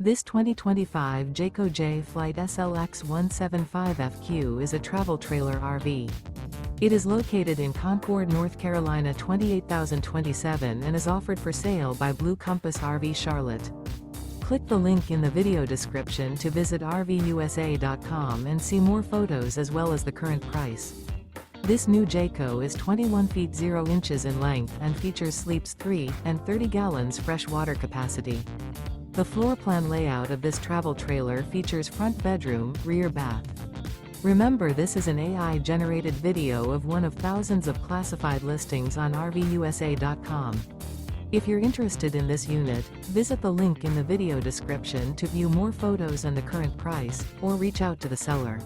This 2025 Jayco Jay Flight SLX 175FQ is a travel trailer RV. It is located in Concord, North Carolina 28027 and is offered for sale by Blue Compass RV Charlotte. Click the link in the video description to visit RVUSA.com and see more photos as well as the current price. This new Jayco is 21 feet 0 inches in length and features sleeps 3 and 30 gallons fresh water capacity. The floor plan layout of this travel trailer features front bedroom, rear bath. Remember, this is an AI-generated video of one of thousands of classified listings on RVUSA.com. If you're interested in this unit, visit the link in the video description to view more photos and the current price, or reach out to the seller.